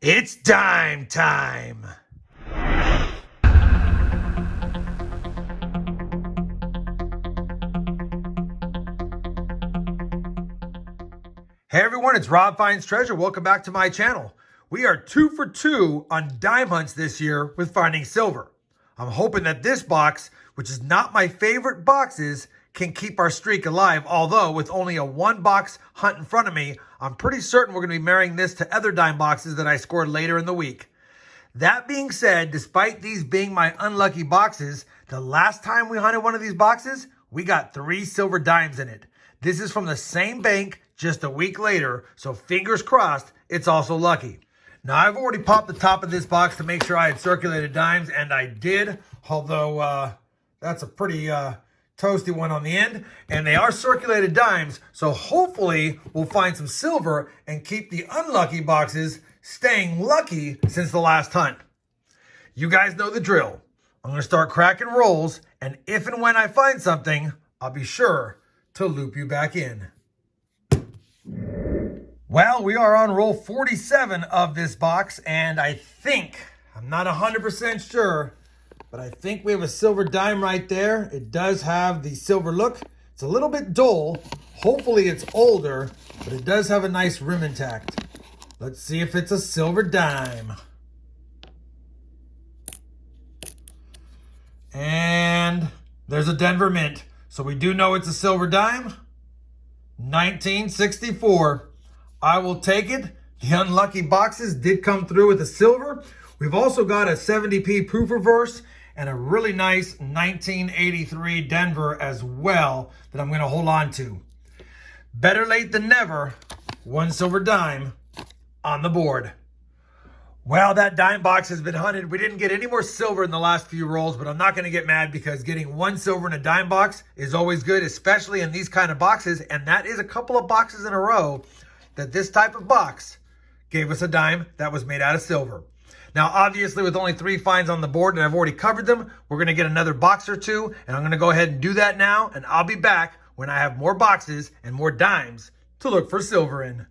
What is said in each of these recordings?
It's dime time. Hey everyone, it's RobFindsTreasure. Welcome back to my channel. We are 2 for 2 on dime hunts this year with finding silver. I'm hoping that this box, which is not my favorite boxes, can keep our streak alive. Although with only a 1-box hunt in front of me, I'm pretty certain we're going to be marrying this to other dime boxes that I scored later in the week. That being said, despite these being my unlucky boxes, the last time we hunted one of these boxes, we got 3 silver dimes in it. This is from the same bank just a week later, so fingers crossed it's also lucky. Now, I've already popped the top of this box to make sure I had circulated dimes, and I did, although that's a pretty toasty one on the end, and they are circulated dimes, so hopefully we'll find some silver and keep the unlucky boxes staying lucky since the last hunt. You guys know the drill. I'm going to start cracking rolls, and if and when I find something, I'll be sure to loop you back in. Well, we are on roll 47 of this box, and I think, I'm not 100% sure, but I think we have a silver dime right there. It does have the silver look. It's a little bit dull. Hopefully it's older, but it does have a nice rim intact. Let's see if it's a silver dime. And there's a Denver Mint. So we do know it's a silver dime. 1964. I will take it. The unlucky boxes did come through with a silver. We've also got a 70p proof reverse and a really nice 1983 Denver as well that I'm going to hold on to. Better late than never. 1 silver dime on the board. Well, that dime box has been hunted. We didn't get any more silver in the last few rolls, but I'm not going to get mad because getting 1 silver in a dime box is always good, especially in these kind of boxes. And that is a couple of boxes in a row that this type of box gave us a dime that was made out of silver. Now, obviously, with only 3 finds on the board and I've already covered them, we're going to get another box or 2. And I'm going to go ahead and do that now. And I'll be back when I have more boxes and more dimes to look for silver in.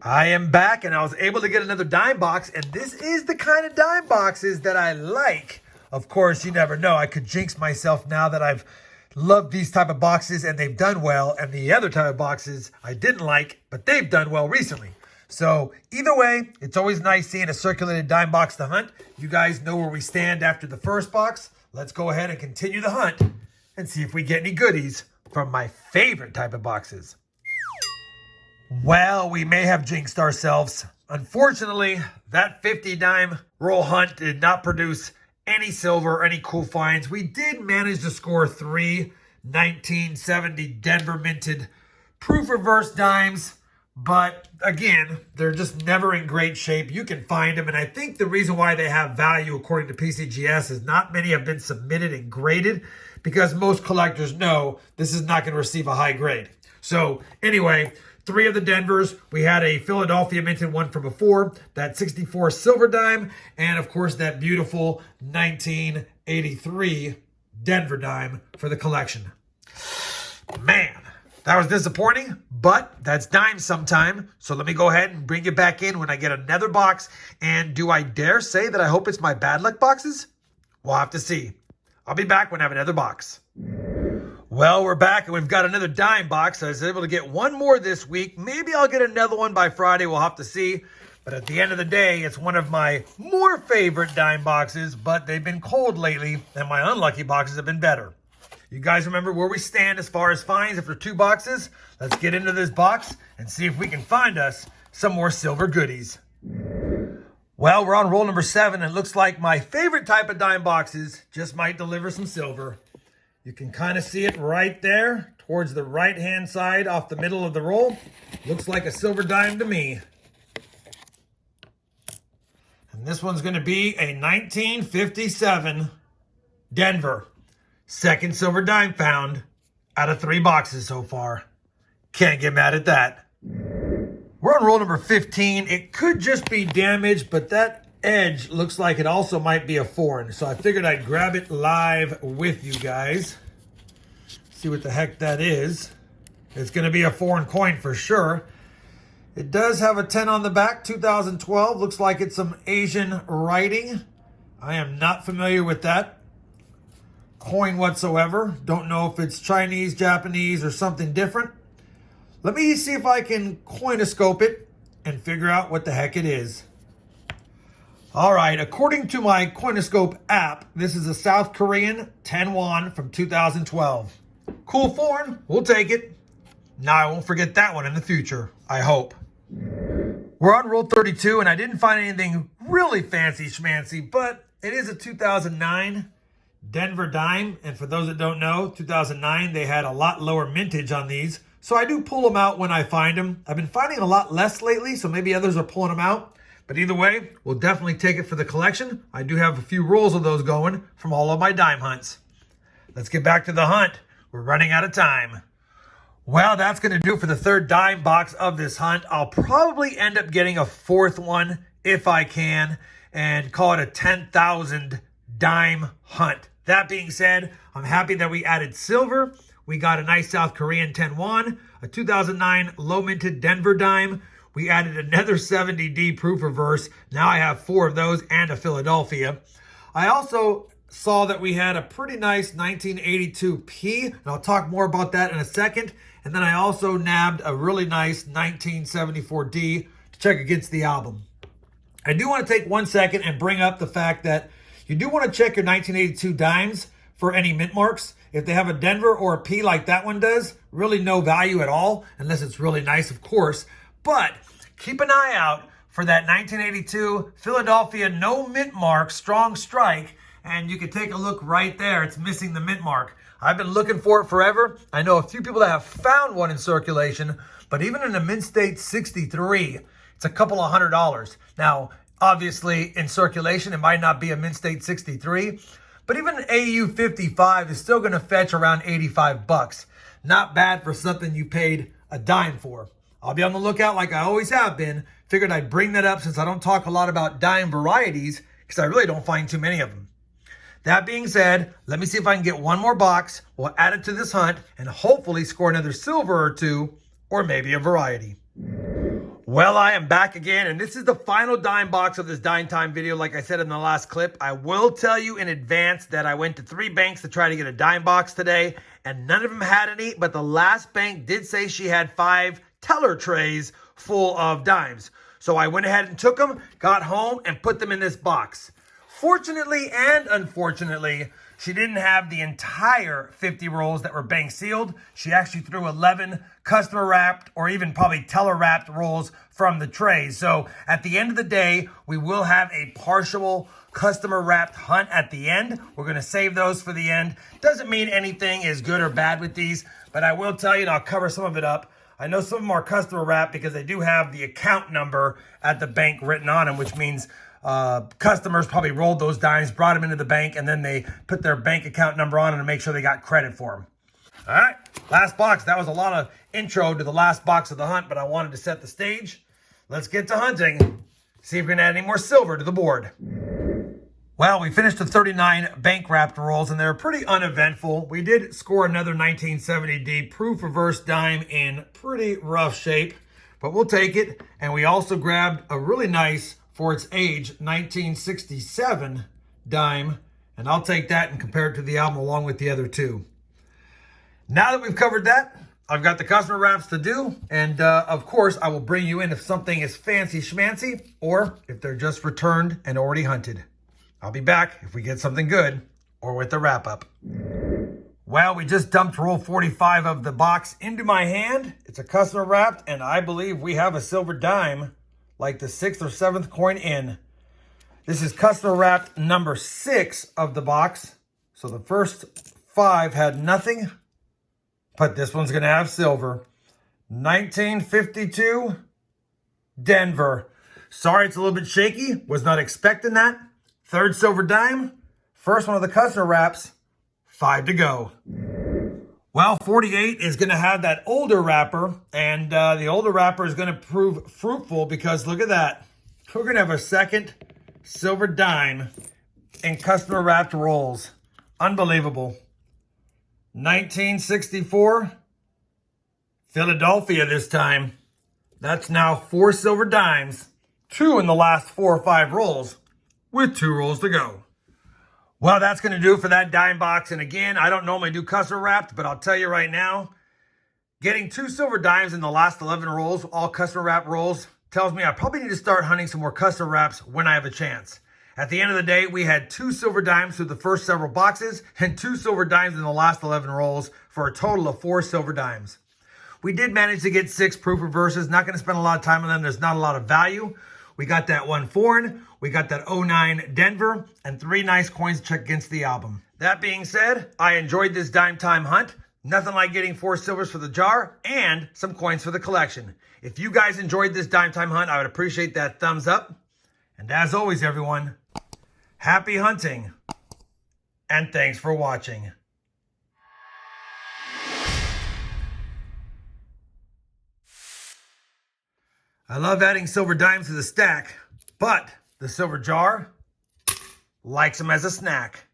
I am back, and I was able to get another dime box, and this is the kind of dime boxes that I like. Of course, you never know. I could jinx myself now that I've loved these type of boxes, and they've done well, and the other type of boxes I didn't like, but they've done well recently. So either way, it's always nice seeing a circulated dime box to hunt. You guys know where we stand after the first box. Let's go ahead and continue the hunt and see if we get any goodies from my favorite type of boxes. Well, we may have jinxed ourselves. Unfortunately, that 50 dime roll hunt did not produce any silver or any cool finds. We did manage to score 3 1970 Denver minted proof reverse dimes, but again, they're just never in great shape. You can find them, and I think the reason why they have value according to PCGS is not many have been submitted and graded because most collectors know this is not going to receive a high grade. So anyway, 3 of the Denvers. We had a Philadelphia minted one from before, that 64 silver dime, and of course that beautiful 1983 Denver dime for the collection. Man, that was disappointing, but that's dime sometime. So let me go ahead and bring it back in when I get another box. And do I dare say that I hope it's my bad luck boxes? We'll have to see. I'll be back when I have another box. Well, we're back, and we've got another dime box. I was able to get 1 more this week. Maybe I'll get another one by Friday. We'll have to see. But at the end of the day, it's one of my more favorite dime boxes, but they've been cold lately, and my unlucky boxes have been better. You guys remember where we stand as far as finds after 2 boxes? Let's get into this box and see if we can find us some more silver goodies. Well, we're on roll number 7, and it looks like my favorite type of dime boxes just might deliver some silver. You can kind of see it right there towards the right-hand side off the middle of the roll. Looks like a silver dime to me. And this one's going to be a 1957 Denver. 2nd silver dime found out of 3 boxes so far. Can't get mad at that. We're on roll number 15. It could just be damaged, but that edge looks like it also might be a foreign, so I figured I'd grab it live with you guys. See what the heck that is. It's going to be a foreign coin for sure. It does have a 10 on the back, 2012. Looks like it's some Asian writing. I am not familiar with that coin whatsoever. Don't know if it's Chinese, Japanese, or something different. Let me see if I can coinoscope it and figure out what the heck it is. All right, according to my Coinoscope app, this is a South Korean 10 won from 2012. Cool foreign, we'll take it. Now I won't forget that one in the future, I hope. We're on roll 32, and I didn't find anything really fancy schmancy, but it is a 2009 Denver dime. And for those that don't know, 2009, they had a lot lower mintage on these. So I do pull them out when I find them. I've been finding a lot less lately, so maybe others are pulling them out. But either way, we'll definitely take it for the collection. I do have a few rolls of those going from all of my dime hunts. Let's get back to the hunt. We're running out of time. Well, that's going to do it for the third dime box of this hunt. I'll probably end up getting a fourth one if I can and call it a 10,000 dime hunt. That being said, I'm happy that we added silver. We got a nice South Korean 10 won, a 2009 low minted Denver dime. We added another 70D proof reverse. Now I have 4 of those and a Philadelphia. I also saw that we had a pretty nice 1982P, and I'll talk more about that in a second. And then I also nabbed a really nice 1974D to check against the album. I do want to take 1 second and bring up the fact that you do want to check your 1982 dimes for any mint marks. If they have a Denver or a P like that one does, really no value at all, unless it's really nice, of course. But keep an eye out for that 1982 Philadelphia no mint mark strong strike, and you can take a look right there. It's missing the mint mark. I've been looking for it forever. I know a few people that have found one in circulation, but even in a mint state 63, it's a couple of $100. Now, obviously in circulation, it might not be a mint state 63, but even an AU 55 is still going to fetch around 85 bucks. Not bad for something you paid a dime for. I'll be on the lookout like I always have been. Figured I'd bring that up since I don't talk a lot about dime varieties because I really don't find too many of them. That being said, let me see if I can get one more box. We'll add it to this hunt and hopefully score another silver or two, or maybe a variety. Well, I am back again, and this is the final dime box of this dime time video. Like I said in the last clip, I will tell you in advance that I went to 3 banks to try to get a dime box today, and none of them had any, but the last bank did say she had 5 teller trays full of dimes. So I went ahead and took them, got home, and put them in this box. Fortunately and unfortunately, she didn't have the entire 50 rolls that were bank sealed. She actually threw 11 customer wrapped or even probably teller wrapped rolls from the trays. So at the end of the day, we will have a partial customer wrapped hunt at the end. We're going to save those for the end. Doesn't mean anything is good or bad with these, but I will tell you, and I'll cover some of it up. I know some of them are customer wrapped because they do have the account number at the bank written on them, which means customers probably rolled those dimes, brought them into the bank, and then they put their bank account number on them to make sure they got credit for them. All right, last box. That was a lot of intro to the last box of the hunt, but I wanted to set the stage. Let's get to hunting. See if we can add any more silver to the board. Well, we finished the 39 bank wrapped rolls, and they're pretty uneventful. We did score another 1970D proof reverse dime in pretty rough shape, but we'll take it. And we also grabbed a really nice, for its age, 1967 dime, and I'll take that and compare it to the album along with the other 2. Now that we've covered that, I've got the customer wraps to do, and of course, I will bring you in if something is fancy schmancy, or if they're just returned and already hunted. I'll be back if we get something good, or with the wrap up. Well, we just dumped roll 45 of the box into my hand. It's a customer wrapped, and I believe we have a silver dime, like the 6th or 7th coin in. This is customer wrapped number 6 of the box. So the first 5 had nothing, but this one's gonna have silver. 1952 Denver. Sorry, it's a little bit shaky. Was not expecting that. 3rd silver dime. First one of the customer wraps. 5 to go. Well, 48 is going to have that older wrapper, and the older wrapper is going to prove fruitful because look at that. We're going to have a second silver dime in customer wrapped rolls. Unbelievable. 1964, Philadelphia this time. That's now 4 silver dimes, 2 in the last 4 or 5 rolls, with 2 rolls to go. Well, that's going to do it for that dime box. And again, I don't normally do custom wrapped, but I'll tell you right now, getting 2 silver dimes in the last 11 rolls, all custom wrap rolls, tells me I probably need to start hunting some more custom wraps when I have a chance. At the end of the day, we had 2 silver dimes through the first several boxes and 2 silver dimes in the last 11 rolls for a total of 4 silver dimes. We did manage to get 6 proof reverses. Not going to spend a lot of time on them. There's not a lot of value. We got that 1 foreign, we got that 09 Denver, and 3 nice coins to check against the album. That being said, I enjoyed this dime time hunt. Nothing like getting 4 silvers for the jar and some coins for the collection. If you guys enjoyed this dime time hunt, I would appreciate that thumbs up. And as always, everyone, happy hunting, and thanks for watching. I love adding silver dimes to the stack, but the silver jar likes them as a snack.